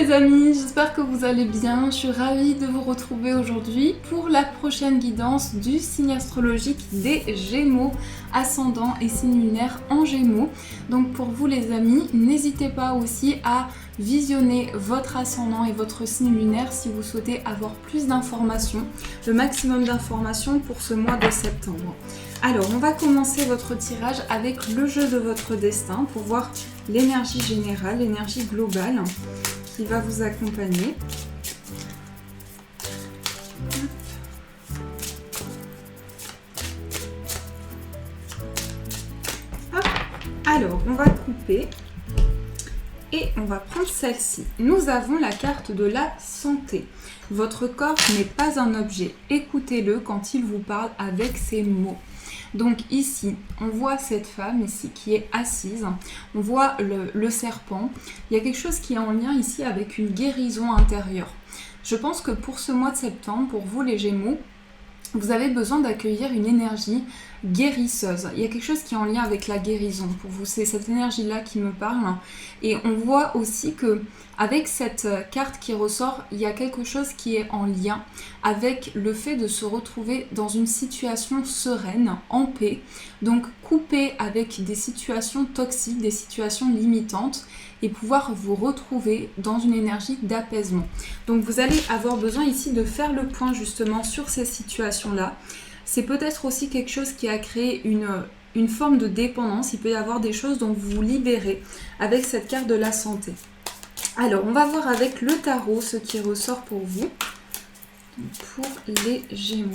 les amis, j'espère que vous allez bien. Je suis ravie de vous retrouver aujourd'hui pour la prochaine guidance du signe astrologique des Gémeaux, ascendant et signe lunaire en Gémeaux. Donc pour vous les amis, n'hésitez pas aussi à visionner votre ascendant et votre signe lunaire si vous souhaitez avoir plus d'informations, le maximum d'informations pour ce mois de septembre. Alors, on va commencer votre tirage avec le jeu de votre destin pour voir l'énergie générale, l'énergie globale qui va vous accompagner. Hop. Alors, on va couper et on va prendre celle-ci. Nous avons la carte de la santé. Votre corps n'est pas un objet. Écoutez-le quand il vous parle avec ces mots. Donc ici, on voit cette femme ici qui est assise, on voit le serpent. Il y a quelque chose qui est en lien ici avec une guérison intérieure. Je pense que pour ce mois de septembre, pour vous les Gémeaux, vous avez besoin d'accueillir une énergie guérisseuse. Il y a quelque chose qui est en lien avec la guérison. Pour vous, c'est cette énergie-là qui me parle. Et on voit aussi que avec cette carte qui ressort, il y a quelque chose qui est en lien avec le fait de se retrouver dans une situation sereine, en paix. Donc couper avec des situations toxiques, des situations limitantes et pouvoir vous retrouver dans une énergie d'apaisement. Donc vous allez avoir besoin ici de faire le point justement sur ces situations-là. C'est peut-être aussi quelque chose qui a créé une forme de dépendance. Il peut y avoir des choses dont vous vous libérez avec cette carte de la santé. Alors, on va voir avec le tarot ce qui ressort pour vous, pour les Gémeaux.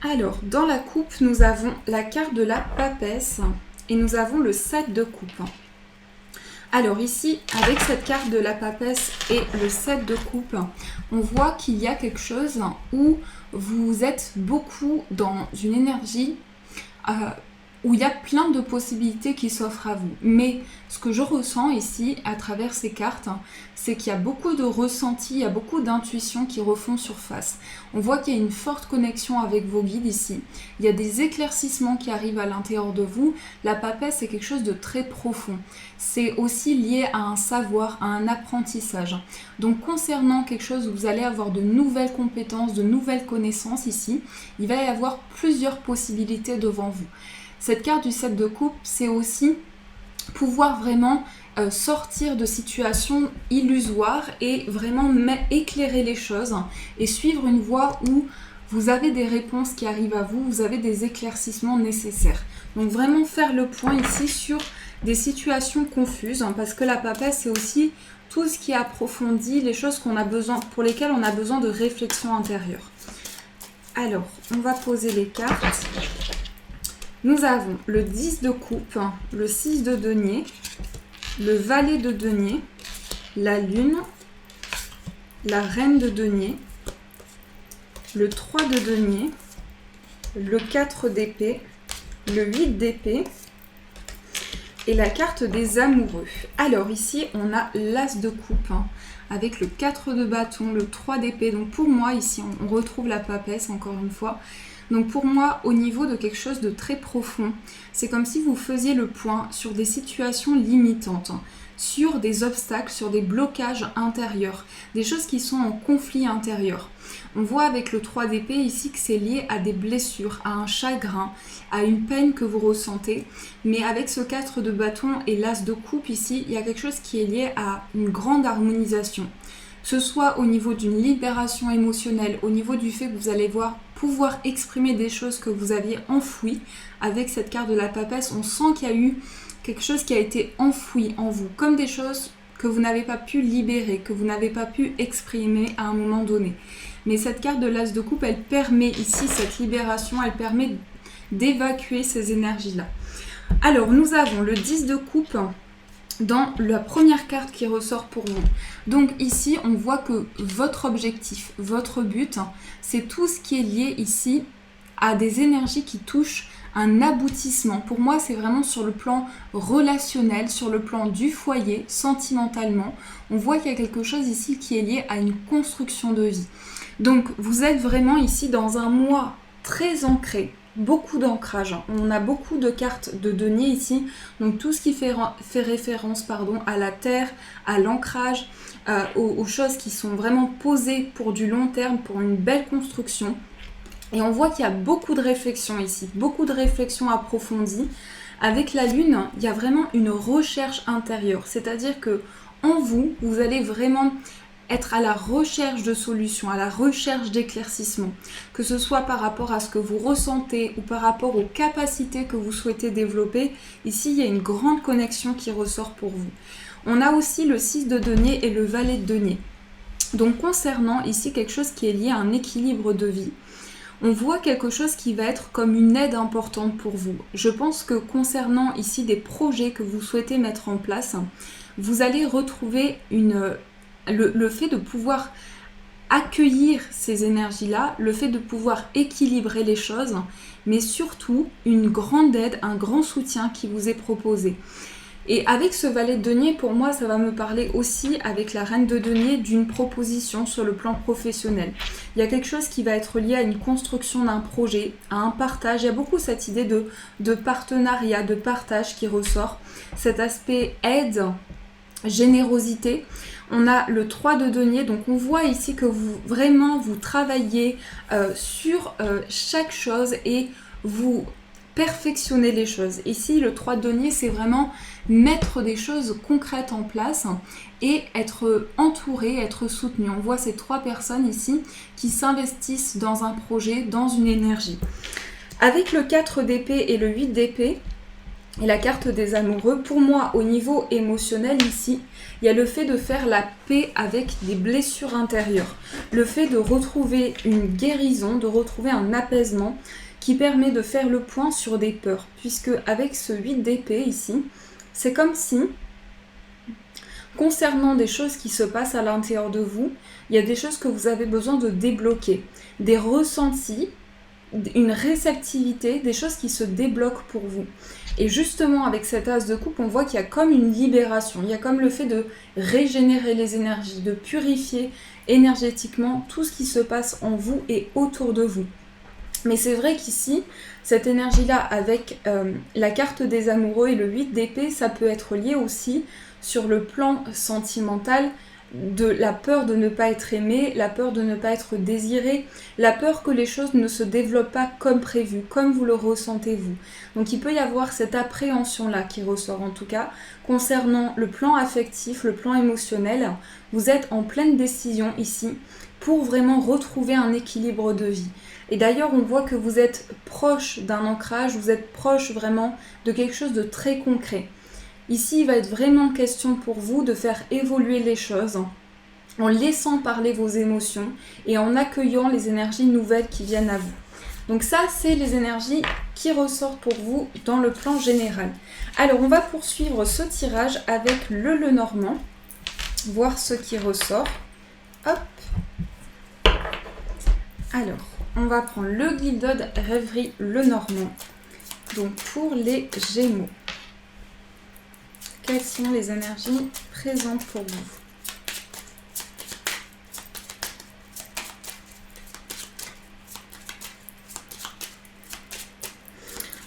Alors, dans la coupe, nous avons la carte de la papesse et nous avons le 7 de coupe. Alors ici, avec cette carte de la papesse et le 7 de coupe, on voit qu'il y a quelque chose où vous êtes beaucoup dans une énergie où il y a plein de possibilités qui s'offrent à vous. Mais ce que je ressens ici, à travers ces cartes, c'est qu'il y a beaucoup de ressentis, il y a beaucoup d'intuitions qui refont surface. On voit qu'il y a une forte connexion avec vos guides ici. Il y a des éclaircissements qui arrivent à l'intérieur de vous. La papesse, c'est quelque chose de très profond. C'est aussi lié à un savoir, à un apprentissage. Donc concernant quelque chose où vous allez avoir de nouvelles compétences, de nouvelles connaissances ici, il va y avoir plusieurs possibilités devant vous. Cette carte du 7 de coupe, c'est aussi pouvoir vraiment sortir de situations illusoires et vraiment éclairer les choses et suivre une voie où vous avez des réponses qui arrivent à vous, vous avez des éclaircissements nécessaires. Donc vraiment faire le point ici sur des situations confuses, parce que la papesse, c'est aussi tout ce qui approfondit les choses qu'on a besoin, pour lesquelles on a besoin de réflexion intérieure. Alors, on va poser les cartes. Nous avons le 10 de coupe, le 6 de denier, le valet de denier, la lune, la reine de denier, le 3 de denier, le 4 d'épée, le 8 d'épée et la carte des amoureux. Alors ici, on a l'as de coupe avec le 4 de bâton, le 3 d'épée. Donc pour moi, ici, on retrouve la papesse encore une fois. Donc pour moi, au niveau de quelque chose de très profond, c'est comme si vous faisiez le point sur des situations limitantes, sur des obstacles, sur des blocages intérieurs, des choses qui sont en conflit intérieur. On voit avec le 3 d'épée ici que c'est lié à des blessures, à un chagrin, à une peine que vous ressentez. Mais avec ce 4 de bâton et l'as de coupe ici, il y a quelque chose qui est lié à une grande harmonisation. Que ce soit au niveau d'une libération émotionnelle, au niveau du fait que vous allez pouvoir exprimer des choses que vous aviez enfouies. Avec cette carte de la papesse, on sent qu'il y a eu quelque chose qui a été enfoui en vous, comme des choses que vous n'avez pas pu libérer, que vous n'avez pas pu exprimer à un moment donné. Mais cette carte de l'as de coupe, elle permet ici cette libération, elle permet d'évacuer ces énergies-là. Alors, nous avons le 10 de coupe dans la première carte qui ressort pour vous. Donc ici, on voit que votre objectif, votre but, c'est tout ce qui est lié ici à des énergies qui touchent un aboutissement. Pour moi, c'est vraiment sur le plan relationnel, sur le plan du foyer, sentimentalement. On voit qu'il y a quelque chose ici qui est lié à une construction de vie. Donc vous êtes vraiment ici dans un mois très ancré, beaucoup d'ancrage. On a beaucoup de cartes de denier ici, donc tout ce qui fait référence à la terre, à l'ancrage, aux choses qui sont vraiment posées pour du long terme, pour une belle construction. Et on voit qu'il y a beaucoup de réflexions ici, beaucoup de réflexions approfondies. Avec la lune, il y a vraiment une recherche intérieure, c'est-à-dire que en vous, vous allez vraiment être à la recherche de solutions, à la recherche d'éclaircissements, que ce soit par rapport à ce que vous ressentez ou par rapport aux capacités que vous souhaitez développer. Ici, il y a une grande connexion qui ressort pour vous. On a aussi le 6 de denier et le valet de denier. Donc concernant ici quelque chose qui est lié à un équilibre de vie, on voit quelque chose qui va être comme une aide importante pour vous. Je pense que concernant ici des projets que vous souhaitez mettre en place, vous allez retrouver le fait de pouvoir accueillir ces énergies-là, le fait de pouvoir équilibrer les choses, mais surtout une grande aide, un grand soutien qui vous est proposé. Et avec ce valet de denier, pour moi, ça va me parler aussi, avec la reine de denier, d'une proposition sur le plan professionnel. Il y a quelque chose qui va être lié à une construction d'un projet, à un partage. Il y a beaucoup cette idée de partenariat, de partage qui ressort. Cet aspect aide, générosité. On a le 3 de denier, donc on voit ici que vous travaillez sur chaque chose et vous perfectionnez les choses. Ici, le 3 de denier, c'est vraiment mettre des choses concrètes en place et être entouré, être soutenu. On voit ces 3 personnes ici qui s'investissent dans un projet, dans une énergie. Avec le 4 d'épée et le 8 d'épée, et la carte des amoureux, pour moi, au niveau émotionnel ici, il y a le fait de faire la paix avec des blessures intérieures. Le fait de retrouver une guérison, de retrouver un apaisement qui permet de faire le point sur des peurs. Puisque avec ce 8 d'épée ici, c'est comme si, concernant des choses qui se passent à l'intérieur de vous, il y a des choses que vous avez besoin de débloquer. Des ressentis, une réceptivité, des choses qui se débloquent pour vous. Et justement, avec cet as de coupe, on voit qu'il y a comme une libération. Il y a comme le fait de régénérer les énergies, de purifier énergétiquement tout ce qui se passe en vous et autour de vous. Mais c'est vrai qu'ici, cette énergie-là, avec la carte des amoureux et le 8 d'épée, ça peut être lié aussi sur le plan sentimental, de la peur de ne pas être aimé, la peur de ne pas être désiré, la peur que les choses ne se développent pas comme prévu, comme vous le ressentez vous. Donc il peut y avoir cette appréhension-là qui ressort en tout cas. Concernant le plan affectif, le plan émotionnel, vous êtes en pleine décision ici pour vraiment retrouver un équilibre de vie. Et d'ailleurs, on voit que vous êtes proche d'un ancrage, vous êtes proche vraiment de quelque chose de très concret. Ici, il va être vraiment question pour vous de faire évoluer les choses en laissant parler vos émotions et en accueillant les énergies nouvelles qui viennent à vous. Donc ça, c'est les énergies qui ressortent pour vous dans le plan général. Alors, on va poursuivre ce tirage avec le Lenormand, voir ce qui ressort. Hop. Alors, on va prendre le Gilded Rêverie Lenormand. Donc, pour les Gémeaux. Quelles sont les énergies présentes pour vous?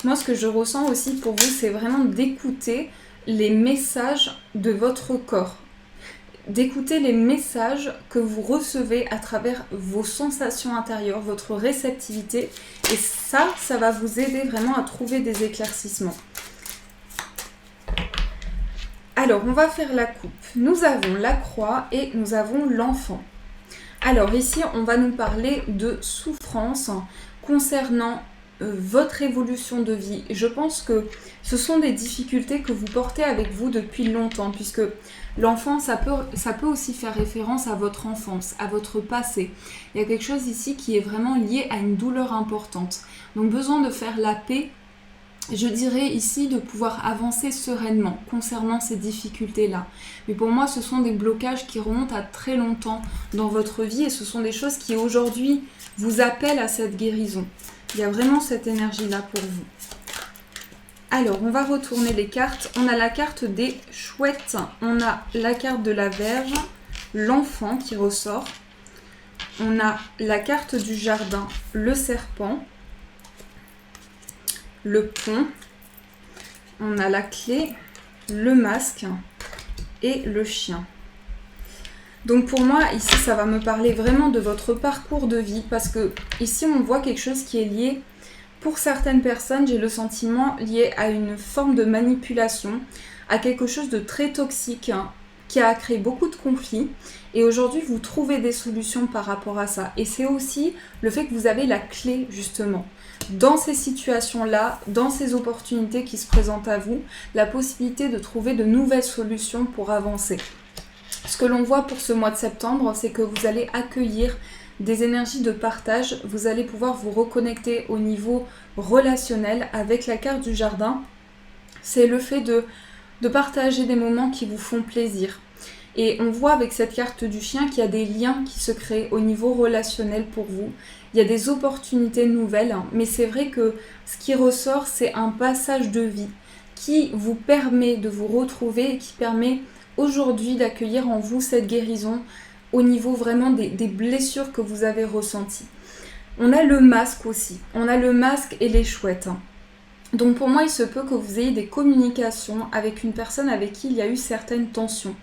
Moi, ce que je ressens aussi pour vous, c'est vraiment d'écouter les messages de votre corps. D'écouter les messages que vous recevez à travers vos sensations intérieures, votre réceptivité. Et ça va vous aider vraiment à trouver des éclaircissements. Alors, on va faire la coupe. Nous avons la croix et nous avons l'enfant. Alors ici, on va nous parler de souffrance concernant votre évolution de vie. Je pense que ce sont des difficultés que vous portez avec vous depuis longtemps, puisque l'enfant, ça peut aussi faire référence à votre enfance, à votre passé. Il y a quelque chose ici qui est vraiment lié à une douleur importante. Donc besoin de faire la paix. Je dirais ici de pouvoir avancer sereinement concernant ces difficultés-là. Mais pour moi, ce sont des blocages qui remontent à très longtemps dans votre vie et ce sont des choses qui aujourd'hui vous appellent à cette guérison. Il y a vraiment cette énergie-là pour vous. Alors, on va retourner les cartes. On a la carte des chouettes, on a la carte de la Vierge, l'enfant qui ressort. On a la carte du jardin, le serpent, le pont, on a la clé, le masque et le chien. Donc pour moi, ici, ça va me parler vraiment de votre parcours de vie parce que ici, on voit quelque chose qui est lié, pour certaines personnes, j'ai le sentiment lié à une forme de manipulation, à quelque chose de très toxique, qui a créé beaucoup de conflits. Et aujourd'hui, vous trouvez des solutions par rapport à ça. Et c'est aussi le fait que vous avez la clé, justement. Dans ces situations-là, dans ces opportunités qui se présentent à vous, la possibilité de trouver de nouvelles solutions pour avancer. Ce que l'on voit pour ce mois de septembre, c'est que vous allez accueillir des énergies de partage. Vous allez pouvoir vous reconnecter au niveau relationnel avec la carte du jardin. C'est le fait de partager des moments qui vous font plaisir. Et on voit avec cette carte du chien qu'il y a des liens qui se créent au niveau relationnel pour vous. Il y a des opportunités nouvelles, mais c'est vrai que ce qui ressort, c'est un passage de vie qui vous permet de vous retrouver et qui permet aujourd'hui d'accueillir en vous cette guérison au niveau vraiment des blessures que vous avez ressenties. On a le masque aussi. On a le masque et les chouettes. Donc pour moi, il se peut que vous ayez des communications avec une personne avec qui il y a eu certaines tensions.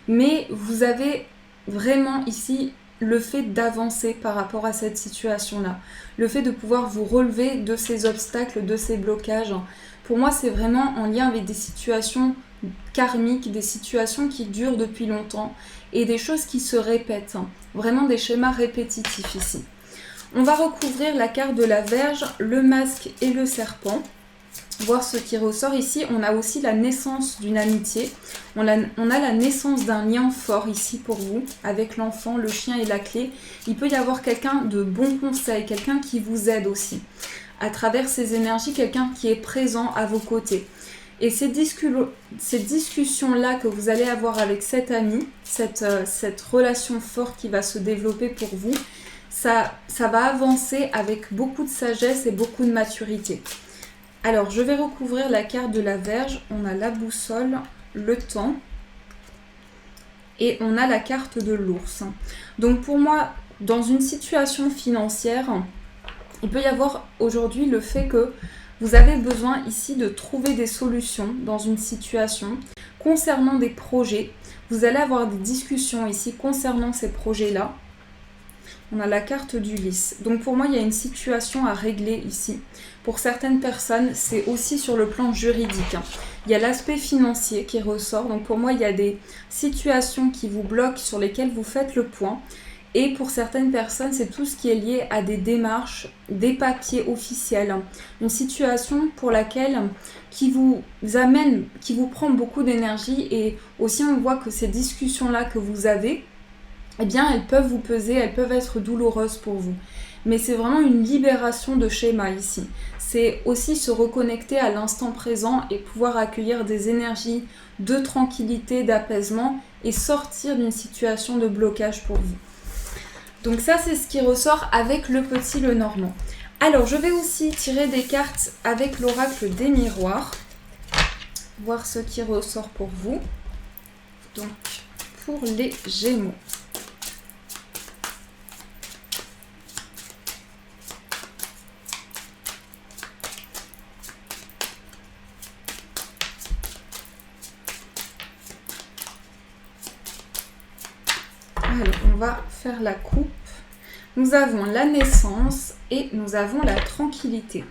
Mais vous avez vraiment ici le fait d'avancer par rapport à cette situation-là. Le fait de pouvoir vous relever de ces obstacles, de ces blocages. Pour moi, c'est vraiment en lien avec des situations karmiques, des situations qui durent depuis longtemps et des choses qui se répètent. Vraiment des schémas répétitifs ici. On va recouvrir la carte de la Vierge, le masque et le serpent. Voir ce qui ressort ici. On a aussi la naissance d'une amitié. On a la naissance d'un lien fort ici pour vous, avec l'enfant, le chien et la clé. Il peut y avoir quelqu'un de bon conseil, quelqu'un qui vous aide aussi. À travers ces énergies, quelqu'un qui est présent à vos côtés. Et ces discussions-là que vous allez avoir avec cet ami, cette relation forte qui va se développer pour vous, ça va avancer avec beaucoup de sagesse et beaucoup de maturité. Alors, je vais recouvrir la carte de la Vierge. On a la boussole, le temps et on a la carte de l'ours. Donc pour moi, dans une situation financière, il peut y avoir aujourd'hui le fait que vous avez besoin ici de trouver des solutions dans une situation concernant des projets. Vous allez avoir des discussions ici concernant ces projets-là. On a la carte du lys. Donc pour moi, il y a une situation à régler ici. Pour certaines personnes, c'est aussi sur le plan juridique. Il y a l'aspect financier qui ressort. Donc pour moi, il y a des situations qui vous bloquent sur lesquelles vous faites le point. Et pour certaines personnes, c'est tout ce qui est lié à des démarches, des papiers officiels. Une situation pour laquelle qui vous amène, qui vous prend beaucoup d'énergie. Et aussi, on voit que ces discussions-là que vous avez, eh bien, elles peuvent vous peser, elles peuvent être douloureuses pour vous. Mais c'est vraiment une libération de schéma ici. C'est aussi se reconnecter à l'instant présent et pouvoir accueillir des énergies de tranquillité, d'apaisement et sortir d'une situation de blocage pour vous. Donc ça, c'est ce qui ressort avec le petit Lenormand. Alors, je vais aussi tirer des cartes avec l'oracle des miroirs. Voir ce qui ressort pour vous. Donc, pour les Gémeaux. Alors, on va faire la coupe. Nous avons la naissance et nous avons la tranquillité.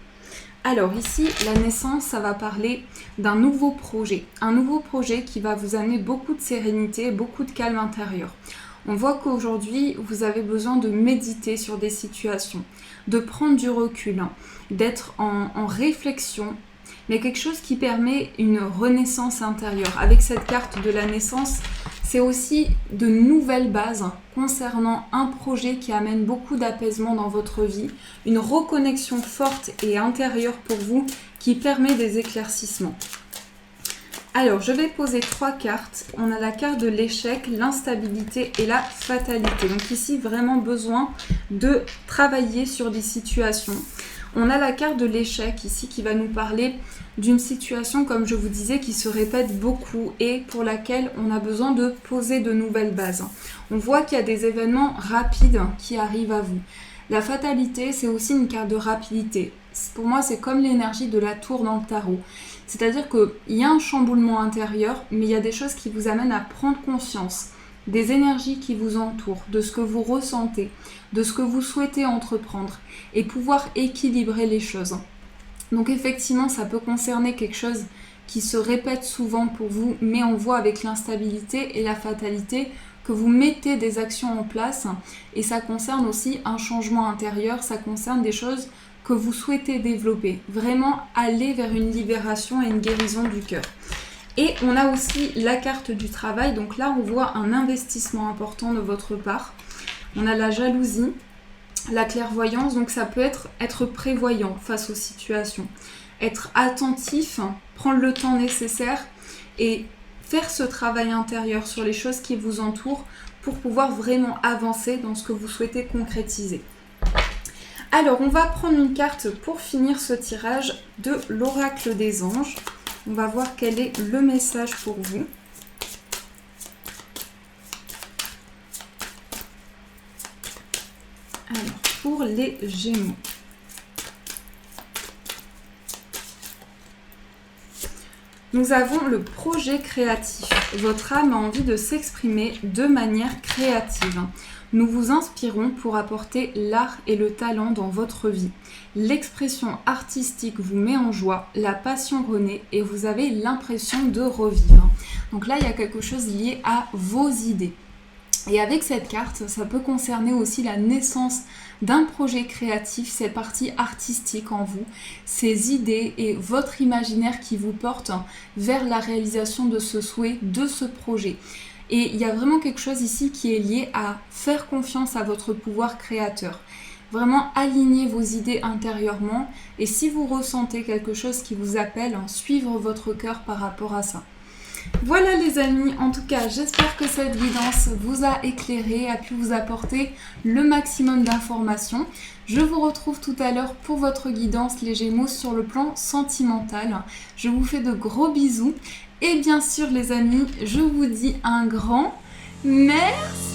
Alors ici, la naissance, ça va parler d'un nouveau projet. Un nouveau projet qui va vous amener beaucoup de sérénité, beaucoup de calme intérieur. On voit qu'aujourd'hui, vous avez besoin de méditer sur des situations, de prendre du recul, d'être en réflexion, mais quelque chose qui permet une renaissance intérieure. Avec cette carte de la naissance, c'est aussi de nouvelles bases concernant un projet qui amène beaucoup d'apaisement dans votre vie, une reconnexion forte et intérieure pour vous qui permet des éclaircissements. Alors, je vais poser 3 cartes. On a la carte de l'échec, l'instabilité et la fatalité. Donc ici, vraiment besoin de travailler sur des situations. On a la carte de l'échec ici qui va nous parler d'une situation, comme je vous disais, qui se répète beaucoup et pour laquelle on a besoin de poser de nouvelles bases. On voit qu'il y a des événements rapides qui arrivent à vous. La fatalité, c'est aussi une carte de rapidité. Pour moi, c'est comme l'énergie de la tour dans le tarot. C'est-à-dire qu'il y a un chamboulement intérieur, mais il y a des choses qui vous amènent à prendre conscience des énergies qui vous entourent, de ce que vous ressentez, de ce que vous souhaitez entreprendre et pouvoir équilibrer les choses. Donc effectivement, ça peut concerner quelque chose qui se répète souvent pour vous, mais on voit avec l'instabilité et la fatalité que vous mettez des actions en place et ça concerne aussi un changement intérieur, ça concerne des choses que vous souhaitez développer, vraiment aller vers une libération et une guérison du cœur. Et on a aussi la carte du travail, donc là on voit un investissement important de votre part. On a la jalousie, la clairvoyance, donc ça peut être prévoyant face aux situations, être attentif, prendre le temps nécessaire et faire ce travail intérieur sur les choses qui vous entourent pour pouvoir vraiment avancer dans ce que vous souhaitez concrétiser. Alors, on va prendre une carte pour finir ce tirage de l'oracle des anges. On va voir quel est le message pour vous. Alors, pour les Gémeaux. Nous avons le projet créatif. Votre âme a envie de s'exprimer de manière créative. Nous vous inspirons pour apporter l'art et le talent dans votre vie. L'expression artistique vous met en joie, la passion renaît et vous avez l'impression de revivre. Donc là, il y a quelque chose lié à vos idées. Et avec cette carte, ça peut concerner aussi la naissance d'un projet créatif, cette partie artistique en vous, ces idées et votre imaginaire qui vous porte vers la réalisation de ce souhait, de ce projet. Et il y a vraiment quelque chose ici qui est lié à faire confiance à votre pouvoir créateur. Vraiment aligner vos idées intérieurement et si vous ressentez quelque chose qui vous appelle, suivre votre cœur par rapport à ça. Voilà les amis, en tout cas j'espère que cette guidance vous a éclairé, a pu vous apporter le maximum d'informations. Je vous retrouve tout à l'heure pour votre guidance les Gémeaux sur le plan sentimental. Je vous fais de gros bisous et bien sûr les amis, je vous dis un grand merci.